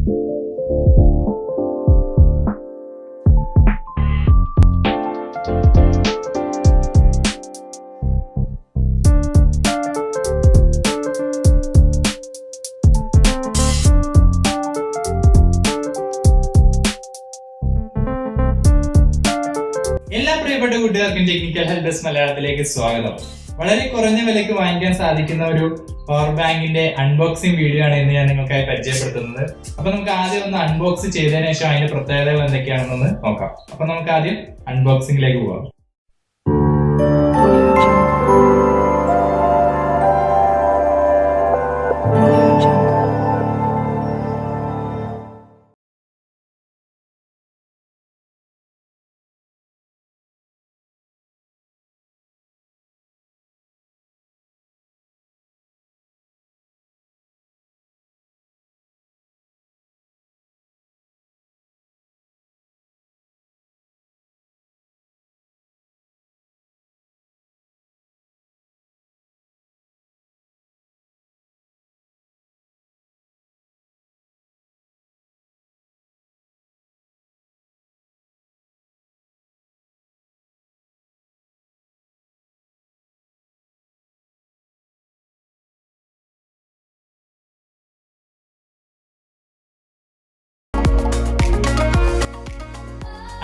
എല്ലാ പ്രിയപ്പെട്ട കുട്ടികൾക്കും ടെക്നിക്കൽ ഹെൽപ്പ് ഡെസ്ക് മലയാളത്തിലേക്ക് സ്വാഗതം. വളരെ കുറഞ്ഞ വിലയ്ക്ക് വാങ്ങിക്കാൻ സാധിക്കുന്ന ഒരു പവർ ബാങ്കിന്റെ അൺബോക്സിംഗ് വീഡിയോ ആണ് ഇന്ന് ഞാൻ നിങ്ങൾക്കായി പരിചയപ്പെടുത്തുന്നത്. അപ്പൊ നമുക്ക് ആദ്യം ഒന്ന് അൺബോക്സ് ചെയ്തതിനു ശേഷം അതിന്റെ പ്രത്യേകതകൾ എന്തൊക്കെയാണെന്നൊന്ന് നോക്കാം. അപ്പൊ നമുക്ക് ആദ്യം അൺബോക്സിംഗിലേക്ക് പോകാം.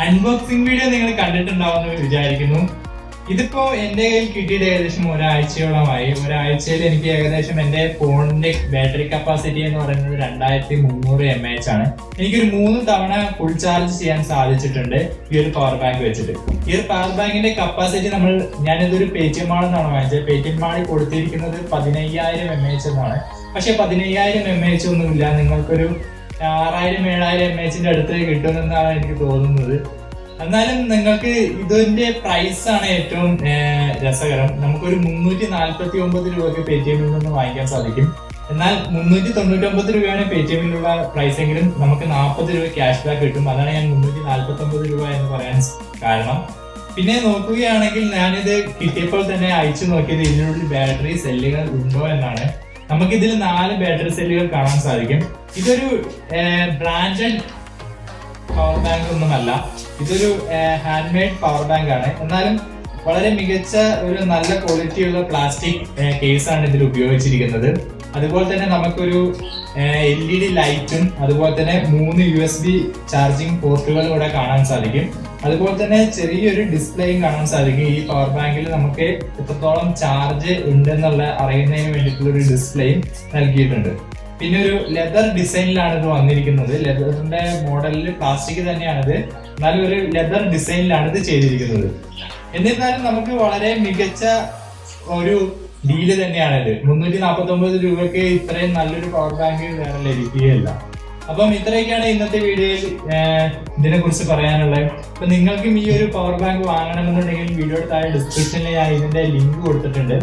അൺബോക്സിംഗ് വീഡിയോ നിങ്ങൾ കണ്ടിട്ടുണ്ടാവുമെന്ന് വിചാരിക്കുന്നു. ഇതിപ്പോ എന്റെ കയ്യിൽ കിട്ടിയിട്ട് ഏകദേശം ഒരാഴ്ചയോളമായി. ഒരാഴ്ചയിൽ എനിക്ക് ഏകദേശം എന്റെ ഫോണിന്റെ ബാറ്ററി കപ്പാസിറ്റി എന്ന് പറയുന്നത് 2300 mAh ആണ്. എനിക്കൊരു 3 തവണ ഫുൾ ചാർജ് ചെയ്യാൻ സാധിച്ചിട്ടുണ്ട് ഈ ഒരു പവർ ബാങ്ക് വെച്ചിട്ട്. ഈ ഒരു പവർ ബാങ്കിന്റെ കപ്പാസിറ്റി ഞാനിതൊരു പേടിഎം മാളെന്നാണ് വാങ്ങിച്ചത്. പേടിഎം മാളിൽ കൊടുത്തിരിക്കുന്നത് 15000 mAh എന്നാണ്. പക്ഷെ 15000 mAh ഒന്നുമില്ല, നിങ്ങൾക്കൊരു 6000-7000 mAh അടുത്ത് കിട്ടുമെന്നാണ് എനിക്ക് തോന്നുന്നത്. എന്നാലും നിങ്ങൾക്ക് ഇതിന്റെ പ്രൈസ് ആണ് ഏറ്റവും രസകരം. നമുക്കൊരു 349 രൂപയ്ക്ക് പേടിഎമ്മിൽ നിന്ന് വാങ്ങിക്കാൻ സാധിക്കും. എന്നാൽ 399 രൂപയാണ് പേടിഎമ്മിലുള്ള പ്രൈസ് എങ്കിലും നമുക്ക് 40 രൂപ ക്യാഷ് ബാക്ക് കിട്ടും. അതാണ് ഞാൻ 349 രൂപ എന്ന് പറയാൻ കാരണം. പിന്നെ നോക്കുകയാണെങ്കിൽ ഞാനിത് കിട്ടിയപ്പോൾ തന്നെ അയച്ചു നോക്കിയത് ഇതിനുള്ളിൽ ബാറ്ററി സെല്ലുകൾ ഉണ്ടോ എന്നാണ്. നമുക്കിതിൽ 4 ബാറ്ററി സെല്ലുകൾ കാണാൻ സാധിക്കും. ഇതൊരു ബ്രാൻഡഡ് പവർ ബാങ്ക് ഒന്നുമല്ല, ഇതൊരു ഹാൻഡ് മെയ്ഡ് പവർ ബാങ്ക് ആണ്. എന്നാലും വളരെ മികച്ച ഒരു നല്ല ക്വാളിറ്റിയുള്ള പ്ലാസ്റ്റിക് കേസാണ് ഇതിൽ ഉപയോഗിച്ചിരിക്കുന്നത്. അതുപോലെ തന്നെ നമുക്കൊരു LED ലൈറ്റും അതുപോലെ തന്നെ 3 USB ചാർജിങ് പോർട്ടുകളും ഇവിടെ കാണാൻ സാധിക്കും. അതുപോലെ തന്നെ ചെറിയൊരു ഡിസ്പ്ലേയും കാണാൻ സാധിക്കും. ഈ പവർ ബാങ്കിൽ നമുക്ക് എത്രത്തോളം ചാർജ് ഉണ്ടെന്നുള്ള അറിയുന്നതിന് വേണ്ടിയിട്ടുള്ള ഒരു ഡിസ്പ്ലേയും നൽകിയിട്ടുണ്ട്. പിന്നെ ഒരു ലെതർ ഡിസൈനിലാണ് ഇത് വന്നിരിക്കുന്നത്. ലെതറിന്റെ മോഡലിൽ പ്ലാസ്റ്റിക് തന്നെയാണിത്, എന്നാലും ഒരു ലെതർ ഡിസൈനിലാണ് ഇത് ചെയ്തിരിക്കുന്നത്. എന്നിരുന്നാലും നമുക്ക് വളരെ മികച്ച ഒരു ഡീല് തന്നെയാണിത്. 349 രൂപയ്ക്ക് ഇത്രയും നല്ലൊരു പവർ ബാങ്ക് വേറെ ലഭിക്കുകയില്ല. അപ്പം ഇത്രയൊക്കെയാണ് ഇന്നത്തെ വീഡിയോയിൽ ഇതിനെ കുറിച്ച് പറയാനുള്ളത്. അപ്പൊ നിങ്ങൾക്കും ഈ ഒരു പവർ ബാങ്ക് വാങ്ങണമെന്നുണ്ടെങ്കിൽ വീഡിയോയുടെ താഴെ ഡിസ്ക്രിപ്ഷനിൽ ഞാൻ ഇതിന്റെ ലിങ്ക് കൊടുത്തിട്ടുണ്ട്.